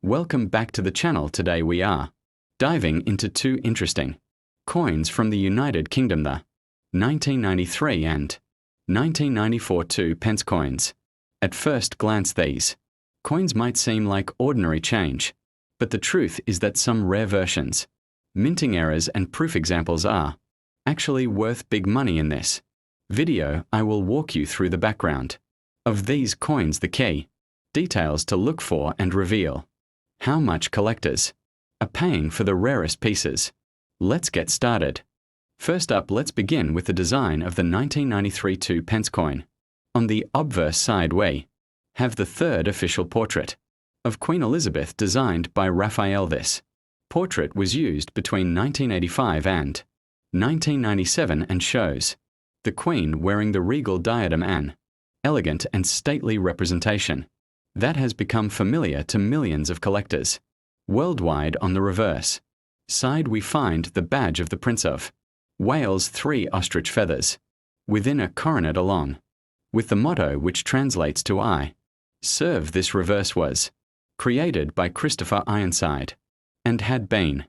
Welcome back to the channel. Today we are diving into two interesting coins from the United Kingdom, the 1993 and 1994 2-pence coins. At first glance, these coins might seem like ordinary change, but the truth is that some rare versions, minting errors and proof examples are actually worth big money. In this video, I will walk you through the background of these coins, the key details to look for, and reveal how much collectors are paying for the rarest pieces. Let's get started. First up, let's begin with the design of the 1993 2-pence coin. On the obverse side, we have the third official portrait of Queen Elizabeth, designed by Raphael. This portrait was used between 1985 and 1997 and shows the Queen wearing the regal diadem, an elegant and stately representation that has become familiar to millions of collectors worldwide. On the reverse side, we find the badge of the Prince of Wales, 3 ostrich feathers within a coronet, along with the motto which translates to "I serve." This reverse was created by Christopher Ironside and had been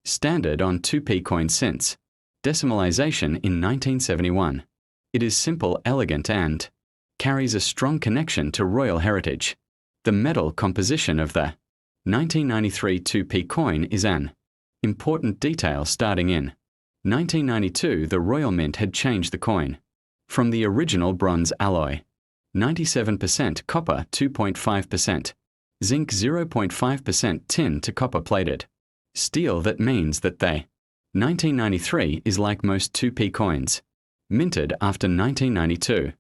standard on 2p coins since decimalization in 1971. It is simple, elegant, and carries a strong connection to royal heritage. The metal composition of the 1993 2p coin is an important detail. Starting in 1992, the Royal Mint had changed the coin from the original bronze alloy, 97% copper, 2.5% zinc, 0.5% tin, to copper-plated steel. That means that the 1993 is like most 2p coins minted after 1992,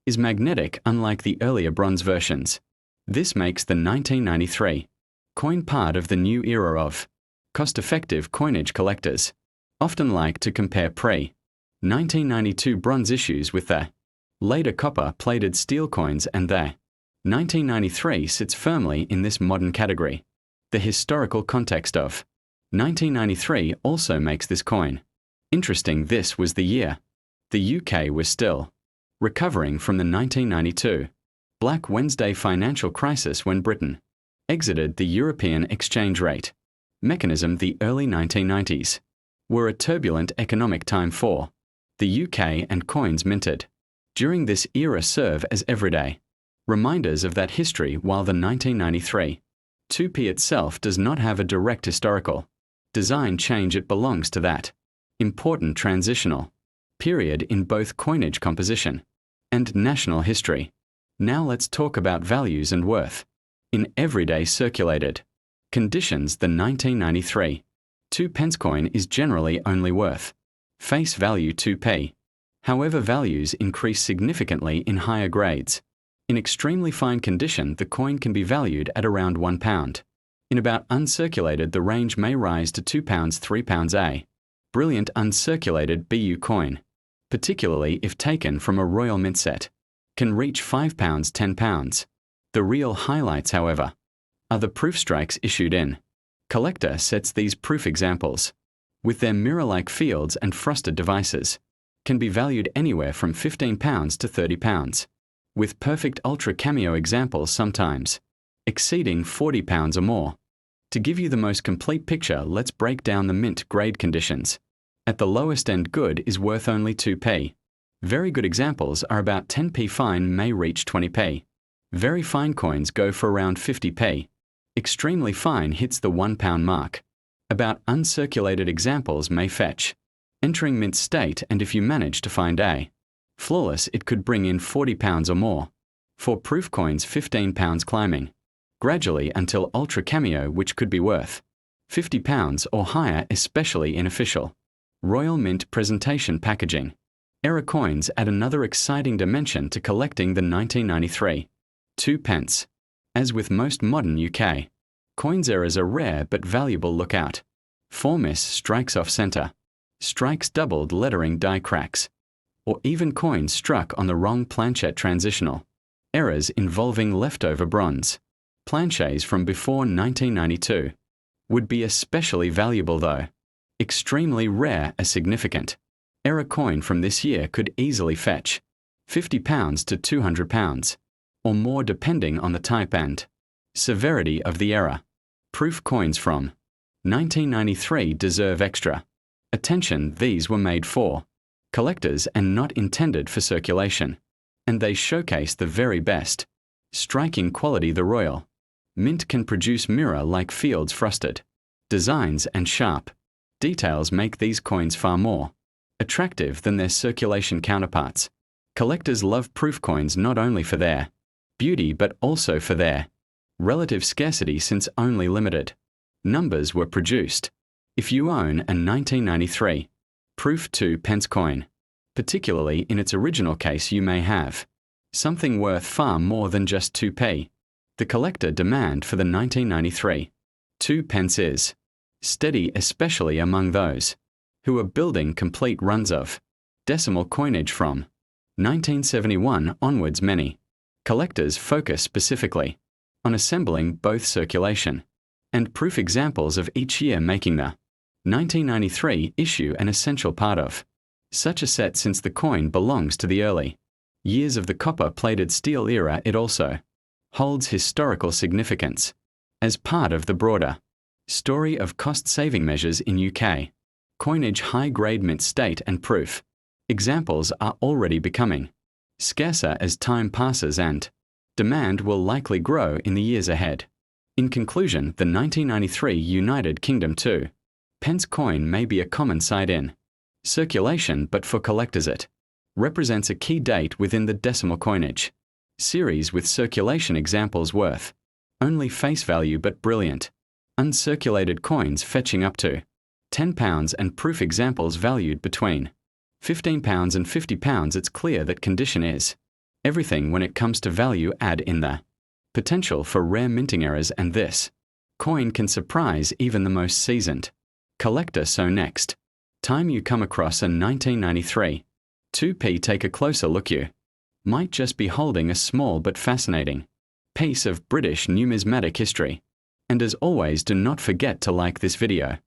is magnetic, unlike the earlier bronze versions. This makes the 1993 coin part of the new era of cost-effective coinage. Collectors often like to compare pre-1992 bronze issues with the later copper-plated steel coins, and the 1993 sits firmly in this modern category. The historical context of 1993 also makes this coin interesting. This was the year the UK was still recovering from the 1992 Black Wednesday financial crisis, when Britain exited the European exchange rate mechanism. The early 1990s were a turbulent economic time for the UK, and coins minted during this era serve as everyday reminders of that history. While the 1993 2p itself does not have a direct historical design change, it belongs to that important transitional period in both coinage composition and national history. Now let's talk about values and worth. In everyday circulated conditions, the 1993 2-pence coin is generally only worth face value 2p. However, values increase significantly in higher grades. In extremely fine condition, the coin can be valued at around £1. In about uncirculated, the range may rise to £2, £3. A brilliant uncirculated BU coin, particularly if taken from a Royal Mint set, can reach £5, £10. The real highlights, however, are the proof strikes issued in collector sets. These proof examples, with their mirror-like fields and frosted devices, can be valued anywhere from £15 to £30, with perfect ultra cameo examples sometimes exceeding £40 or more. To give you the most complete picture, let's break down the mint grade conditions. At the lowest end, good is worth only 2p. Very good examples are about 10p. Fine may reach 20p. Very fine coins go for around 50p. Extremely fine hits the £1 mark. About uncirculated examples may fetch entering mint state, and if you manage to find a flawless, it could bring in £40 or more. For proof coins, £15 climbing gradually until ultra cameo, which could be worth £50 or higher, especially in official Royal Mint presentation packaging. Error coins add another exciting dimension to collecting the 1993 2-pence. As with most modern UK coins, errors are rare but valuable. Look out for miss strikes off center, strikes, doubled lettering, die cracks, or even coins struck on the wrong planchet. Transitional errors involving leftover bronze planchets from before 1992 would be especially valuable, though extremely rare. A significant error coin from this year could easily fetch £50 to £200 or more, depending on the type and severity of the error. Proof coins from 1993 deserve extra attention. These were made for collectors and not intended for circulation, and they showcase the very best. Striking quality. The Royal Mint can produce mirror-like fields frosted designs and sharp details make these coins far more attractive than their circulation counterparts. Collectors love proof coins not only for their beauty but also for their relative scarcity, since only limited numbers were produced. If you own a 1993 proof 2 pence coin, particularly in its original case, you may have something worth far more than just 2p. The collector demand for the 1993 2 pence is steady, especially among those who are building complete runs of decimal coinage from 1971 onwards. Many collectors focus specifically on assembling both circulation and proof examples of each year, making the 1993 issue an essential part of such a set. Since the coin belongs to the early years of the copper-plated steel era, it also holds historical significance as part of the broader story of cost-saving measures in UK coinage. High-grade mint state and proof examples are already becoming scarcer as time passes, and demand will likely grow in the years ahead. In conclusion, the 1993 United Kingdom 2 pence coin may be a common sight in circulation, but for collectors it represents a key date within the decimal coinage series, with circulation examples worth only face value but brilliant uncirculated coins fetching up to £10 and proof examples valued between £15 and £50. It's clear that condition is everything when it comes to value. Add in the potential for rare minting errors, and this coin can surprise even the most seasoned collector. So next time you come across a 1993 2p, take a closer look. You might just be holding a small but fascinating piece of British numismatic history. And as always, do not forget to like this video,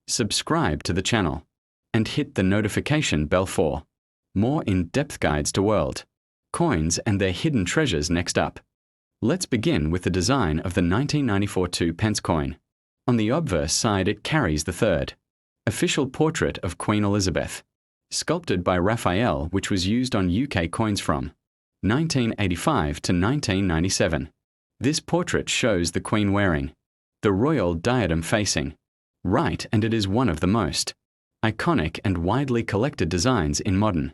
subscribe to the channel, and hit the notification bell for more in-depth guides to world coins and their hidden treasures. Next up, let's begin with the design of the 1994 2 pence coin. On the obverse side, it carries the third official portrait of Queen Elizabeth, sculpted by Raphael, which was used on UK coins from 1985 to 1997. This portrait shows the Queen wearing the royal diadem facing right, and it is one of the most iconic and widely collected designs in modern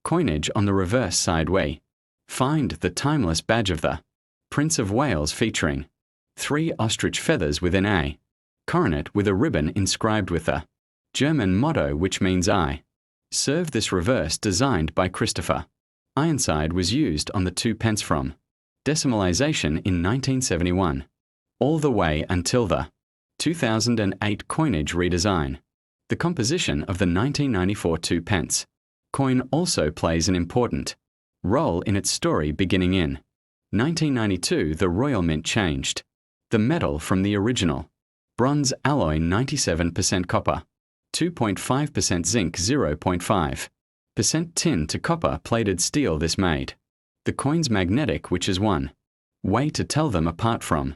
coinage. On the reverse side, we find the timeless badge of the Prince of Wales, featuring 3 ostrich feathers within a coronet with a ribbon inscribed with the German motto, which means I serve. This reverse, designed by Christopher Ironside, was used on the 2 pence from decimalization in 1971 all the way until the 2008 coinage redesign. The composition of the 1994 2 pence coin also plays an important role in its story. Beginning in 1992, the Royal Mint changed the metal from the original bronze alloy 97% copper, 2.5% zinc, 0.5% tin to copper-plated steel. This made the coins magnetic, which is one way to tell them apart from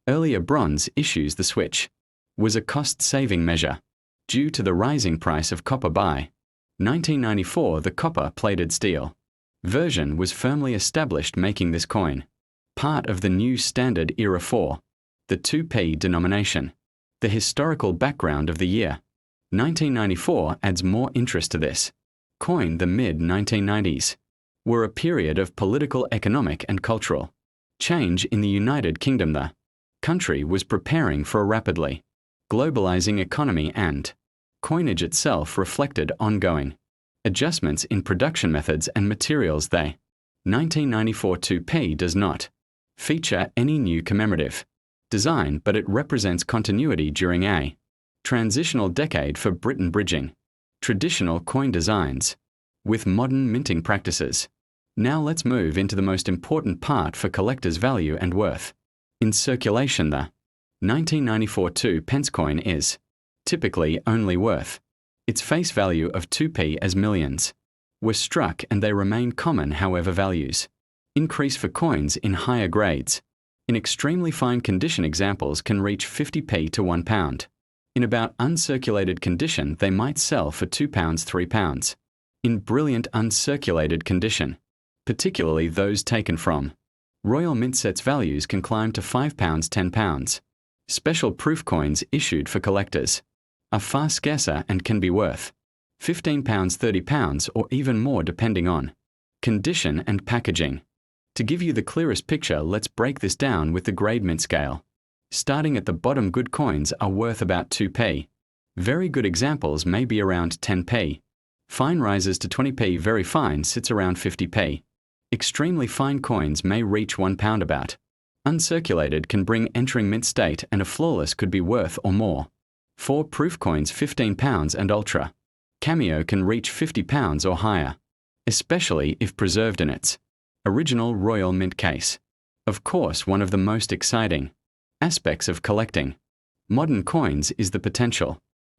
earlier bronze issues. The switch was a cost-saving measure due to the rising price of copper. By 1994, the copper-plated steel version was firmly established, making this coin part of the new standard era for the 2p denomination. The historical background of the year 1994 adds more interest to this coin. The mid-1990s were a period of political, economic, and cultural change in the United Kingdom. The country was preparing for a rapidly globalizing economy, and coinage itself reflected ongoing adjustments in production methods and materials. The 1994 2p does not feature any new commemorative design, but it represents continuity during a transitional decade for Britain, bridging traditional coin designs with modern minting practices. Now let's move into the most important part for collectors' value and worth. In circulation, the 1994 2 pence coin is typically only worth its face value of 2p, as millions were struck and they remain common. However, values increase for coins in higher grades. In extremely fine condition, examples can reach 50p to £1. In about uncirculated condition, they might sell for £2, £3. In brilliant uncirculated condition, particularly those taken from Royal Mint sets, values can climb to £5, £10. Special proof coins issued for collectors are far scarcer and can be worth £15, £30, or even more depending on condition and packaging. To give you the clearest picture, let's break this down with the grade mint scale. Starting at the bottom, good coins are worth about 2p. Very good examples may be around 10p. Fine rises to 20p, very fine sits around 50p. Extremely fine coins may reach £1 about. Uncirculated can bring entering mint state, and a flawless could be worth or more. 4 proof coins £15 and ultra cameo can reach £50 or higher, especially if preserved in its original Royal Mint case. Of course, one of the most exciting aspects of collecting modern coins is the potential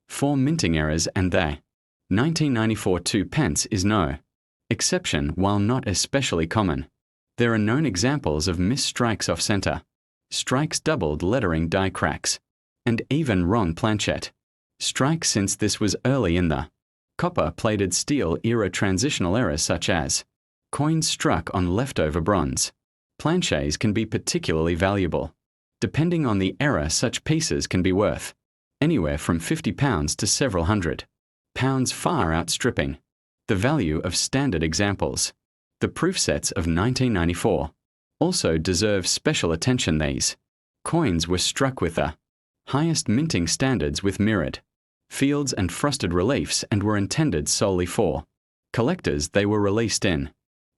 for minting errors, and the 1994 2 pence is no exception. While not especially common, there are known examples of missed strikes off center, strikes, doubled lettering, die cracks, and even wrong planchette strikes, since this was early in the copper-plated steel era. Transitional errors such as coins struck on leftover bronze planchets can be particularly valuable. Depending on the error, such pieces can be worth anywhere from £50 to several £100, far outstripping the value of standard examples. The proof sets of 1994 also deserve special attention. These coins were struck with the highest minting standards, with mirrored fields and frosted reliefs, and were intended solely for collectors. They were released in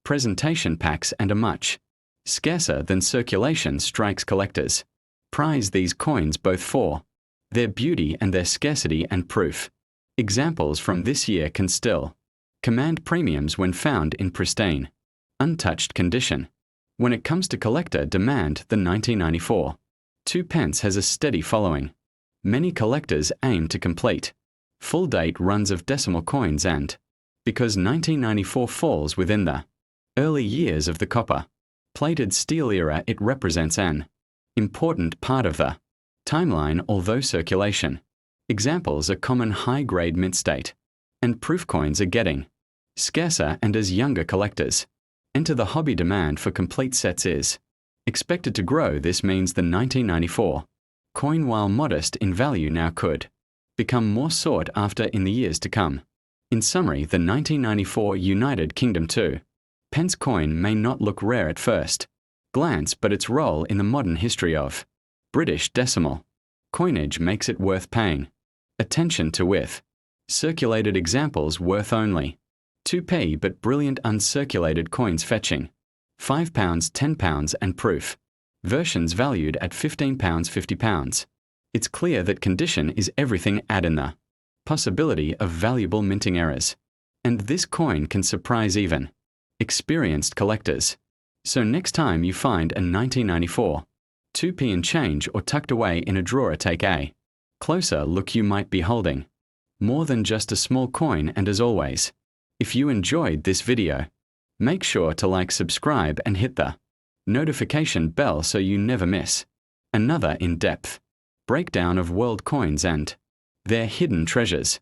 presentation packs and are much scarcer than circulation strikes. Collectors prize these coins both for their beauty and their scarcity, and proof examples from this year can still command premiums when found in pristine, untouched condition. When it comes to collector demand, the 1994 2 pence has a steady following. Many collectors aim to complete full date runs of decimal coins, and because 1994 falls within the early years of the copper-plated steel era, it represents an important part of the timeline. Although circulation examples are common, high-grade mint state and proof coins are getting scarcer, and as younger collectors enter the hobby, demand for complete sets is expected to grow. This means the 1994 coin, while modest in value now, could become more sought after in the years to come. In summary, the 1994 United Kingdom 2 pence coin may not look rare at first glance, but its role in the modern history of British decimal coinage makes it worth paying attention to, with circulated examples worth only 2p, but brilliant uncirculated coins fetching £5, £10, and proof versions valued at £15, £50. It's clear that condition is everything. Add in the possibility of valuable minting errors, and this coin can surprise even experienced collectors. So next time you find a 1994 2p and change or tucked away in a drawer, take a closer look. You might be holding more than just a small coin. And as always, if you enjoyed this video, make sure to like, subscribe, and hit the notification bell so you never miss another in-depth breakdown of world coins and their hidden treasures.